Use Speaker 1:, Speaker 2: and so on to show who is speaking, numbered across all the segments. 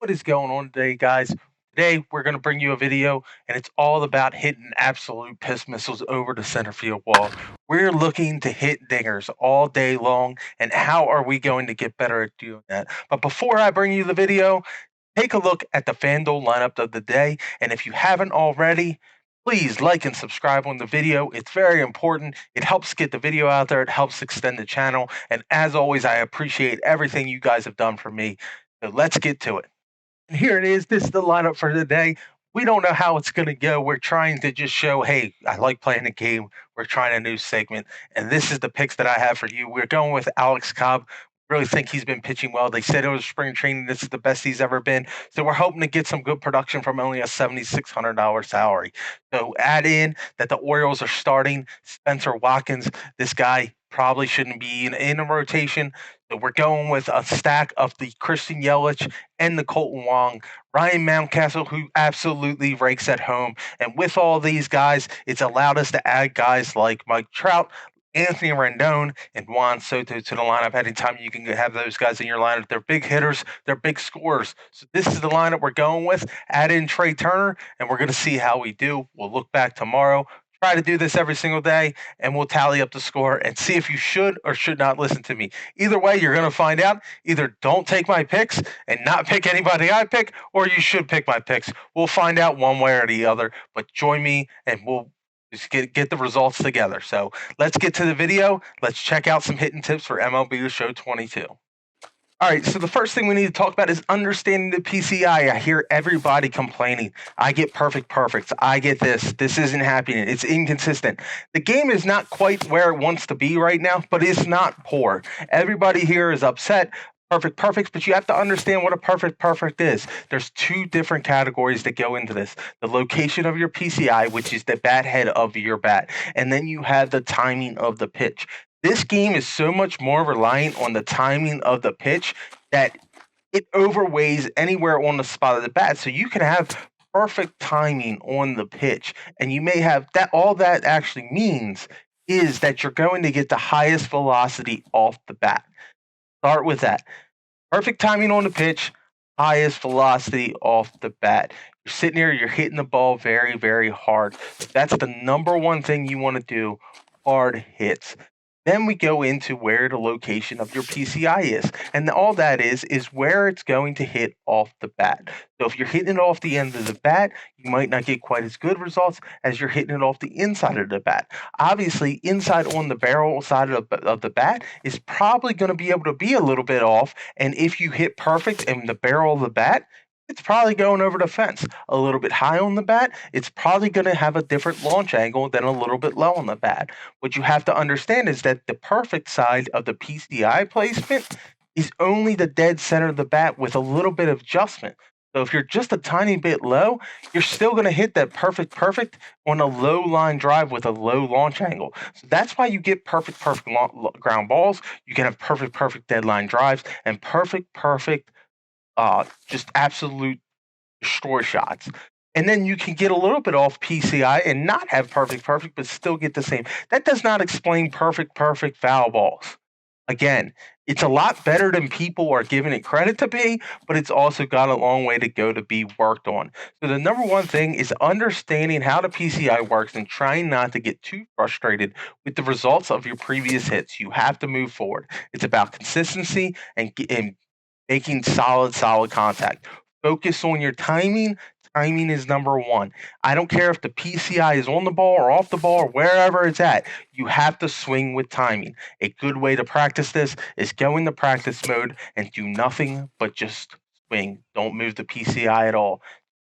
Speaker 1: What is going on today, guys? Today, we're going to bring you a video, and it's all about hitting absolute piss missiles over the center field wall. We're looking to hit dingers all day long, and how are we going to get better at doing that? But before I bring you the video, take a look at the FanDuel lineup of the day, and if you haven't already, please like and subscribe on the video. It's very important. It helps get the video out there. It helps extend the channel. And as always, I appreciate everything you guys have done for me. So let's get to it. And here it is. This is the lineup for the day. We don't know how it's going to go. We're trying to just show, hey, I like playing the game. We're trying a new segment. And this is the picks that I have for you. We're going with Alex Cobb. Really think he's been pitching well. They said it was spring training. This is the best he's ever been. So we're hoping to get some good production from only a $7,600 salary. So add in that the Orioles are starting Spencer Watkins. This guy probably shouldn't be in a rotation. So we're going with a stack of the Christian Yelich and the Colton Wong, Ryan Mountcastle, who absolutely rakes at home. And with all these guys, it's allowed us to add guys like Mike Trout, Anthony Rendon, and Juan Soto to the lineup. Anytime you can have those guys in your lineup, they're big hitters, they're big scorers. So this is the lineup we're going with. Add in Trey Turner, and we're going to see how we do. We'll look back tomorrow. Try to do this every single day, and we'll tally up the score and see if you should or should not listen to me. Either way, you're going to find out. Either don't take my picks and not pick anybody I pick, or you should pick my picks. We'll find out one way or the other. But join me, and we'll just get the results together. So let's get to the video. Let's check out some hitting tips for MLB The Show 22. All right, so the first thing we need to talk about is understanding the PCI. I hear everybody complaining. I get perfect perfects. I get this. This isn't happening. It's inconsistent. The game is not quite where it wants to be right now, but it's not poor. Everybody here is upset. Perfect perfects, but you have to understand what a perfect perfect is. There's two different categories that go into this. The location of your PCI, which is the bat head of your bat, and then you have the timing of the pitch. This game is so much more reliant on the timing of the pitch that it overweighs anywhere on the spot of the bat. So you can have perfect timing on the pitch, and you may have that. All that actually means is that you're going to get the highest velocity off the bat. Start with that. Perfect timing on the pitch, highest velocity off the bat. You're sitting here, you're hitting the ball very, very hard. That's the number one thing you want to do, hard hits. Then we go into where the location of your PCI is. And all that is where it's going to hit off the bat. So if you're hitting it off the end of the bat, you might not get quite as good results as you're hitting it off the inside of the bat. Obviously, inside on the barrel side of the bat is probably going to be able to be a little bit off. And if you hit perfect in the barrel of the bat, it's probably going over the fence. A little bit high on the bat, it's probably going to have a different launch angle than a little bit low on the bat. What you have to understand is that the perfect side of the PCI placement is only the dead center of the bat with a little bit of adjustment. So if you're just a tiny bit low, you're still going to hit that perfect on a low line drive with a low launch angle. So that's why you get perfect ground balls. You can have perfect dead line drives and perfect just absolute destroy shots. And then you can get a little bit off PCI and not have perfect, but still get the same. That does not explain perfect foul balls. Again, it's a lot better than people are giving it credit to be, but it's also got a long way to go to be worked on. So the number one thing is understanding how the PCI works and trying not to get too frustrated with the results of your previous hits. You have to move forward. It's about consistency and making solid contact. Focus on your timing. Timing is number one. I don't care if the PCI is on the ball or off the ball or wherever it's at. You have to swing with timing. A good way to practice this is go into practice mode and do nothing but just swing. Don't move the PCI at all.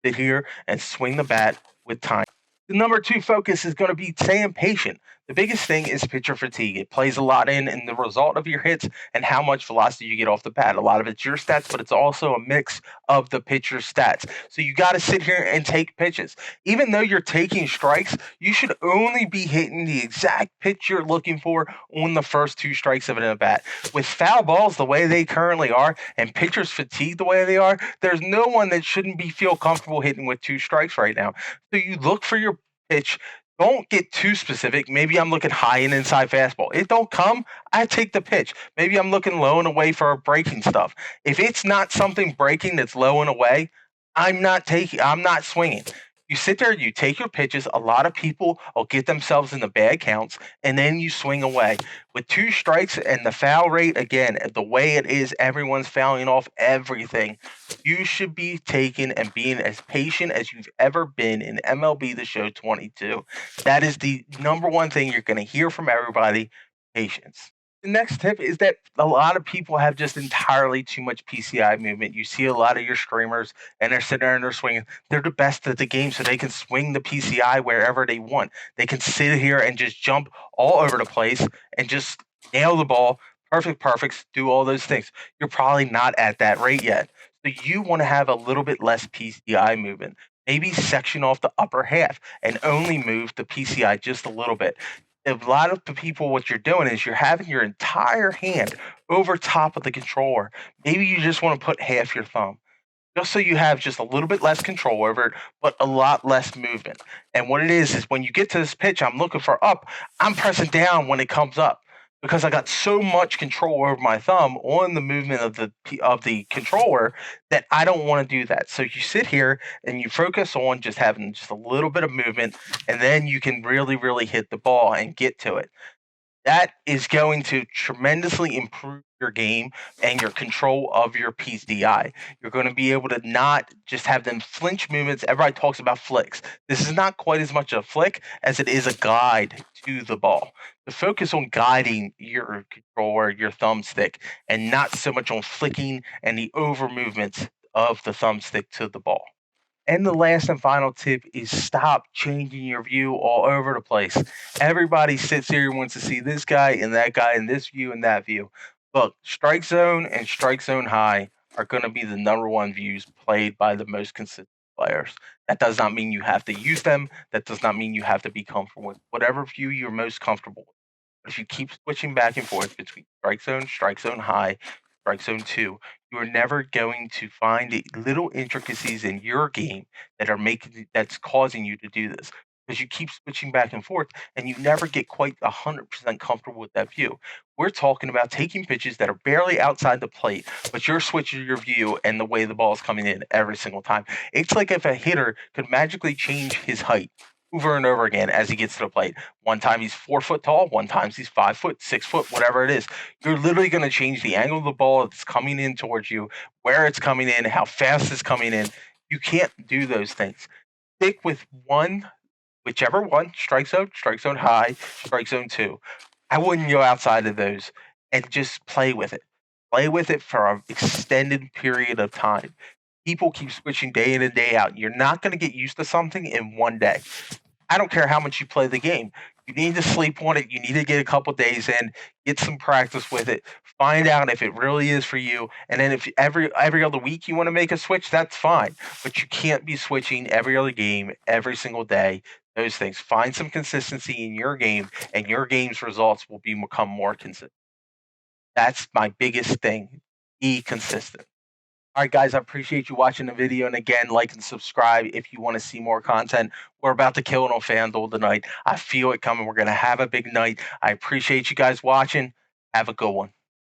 Speaker 1: Sit here and swing the bat with time. The number two focus is going to be staying patient. The biggest thing is pitcher fatigue. It plays a lot in the result of your hits and how much velocity you get off the bat. A lot of it's your stats, but it's also a mix of the pitcher's stats. So you got to sit here and take pitches. Even though you're taking strikes, you should only be hitting the exact pitch you're looking for on the first two strikes of an at bat. With foul balls the way they currently are and pitchers fatigue the way they are, there's no one that shouldn't feel comfortable hitting with two strikes right now. So you look for your pitch Don't get too specific. Maybe I'm looking high and inside fastball. It don't come, I take the pitch. Maybe I'm looking low and away for breaking stuff. If it's not something breaking that's low and away, I'm not swinging. You sit there, you take your pitches. A lot of people will get themselves in the bad counts, and then you swing away. With two strikes and the foul rate, again, the way it is, everyone's fouling off everything. You should be taking and being as patient as you've ever been in MLB The Show 22. That is the number one thing you're going to hear from everybody: patience. The next tip is that a lot of people have just entirely too much PCI movement. You see a lot of your screamers, and they're sitting there and they're swinging. They're the best at the game, so they can swing the PCI wherever they want. They can sit here and just jump all over the place and just nail the ball, perfect, perfects, do all those things. You're probably not at that rate yet. So you want to have a little bit less PCI movement. Maybe section off the upper half and only move the PCI just a little bit. A lot of the people, what you're doing is you're having your entire hand over top of the controller. Maybe you just want to put half your thumb just so you have just a little bit less control over it, but a lot less movement. And what it is when you get to this pitch, I'm looking for up, I'm pressing down when it comes up because I got so much control over my thumb on the movement of the controller that I don't want to do that. So you sit here and you focus on just having just a little bit of movement, and then you can really, really hit the ball and get to it. That is going to tremendously improve your game and your control of your PCI. You're going to be able to not just have them flinch movements. Everybody talks about flicks. This is not quite as much a flick as it is a guide to the ball. To focus on guiding your controller, your thumbstick, and not so much on flicking and the over movements of the thumbstick to the ball. And the last and final tip is stop changing your view all over the place. Everybody sits here and wants to see this guy and this view and that view. Look, strike zone and strike zone high are going to be the number one views played by the most consistent players. That does not mean you have to use them. That does not mean you have to be comfortable with whatever view you're most comfortable with. If you keep switching back and forth between strike zone high, strike zone two, you are never going to find the little intricacies in your game that's causing you to do this. Because you keep switching back and forth and you never get quite 100% comfortable with that view. We're talking about taking pitches that are barely outside the plate, but you're switching your view and the way the ball is coming in every single time. It's like if a hitter could magically change his height over and over again as he gets to the plate. One time he's 4 foot tall, one time he's 5 foot, 6 foot, whatever it is. You're literally going to change the angle of the ball that's coming in towards you, where it's coming in, how fast it's coming in. You can't do those things. Stick with one, whichever one, strike zone high, strike zone two. I wouldn't go outside of those and just play with it. Play with it for an extended period of time. People keep switching day in and day out. You're not going to get used to something in one day. I don't care how much you play the game. You need to sleep on it. You need to get a couple days in, get some practice with it, find out if it really is for you. And then if every other week you want to make a switch, that's fine. But you can't be switching every other game, every single day. Those things. Find some consistency in your game, and your game's results will become more consistent. That's my biggest thing. Be consistent. All right, guys, I appreciate you watching the video. And again, like and subscribe if you want to see more content. We're about to kill it on FanDuel tonight. I feel it coming. We're going to have a big night. I appreciate you guys watching. Have a good one.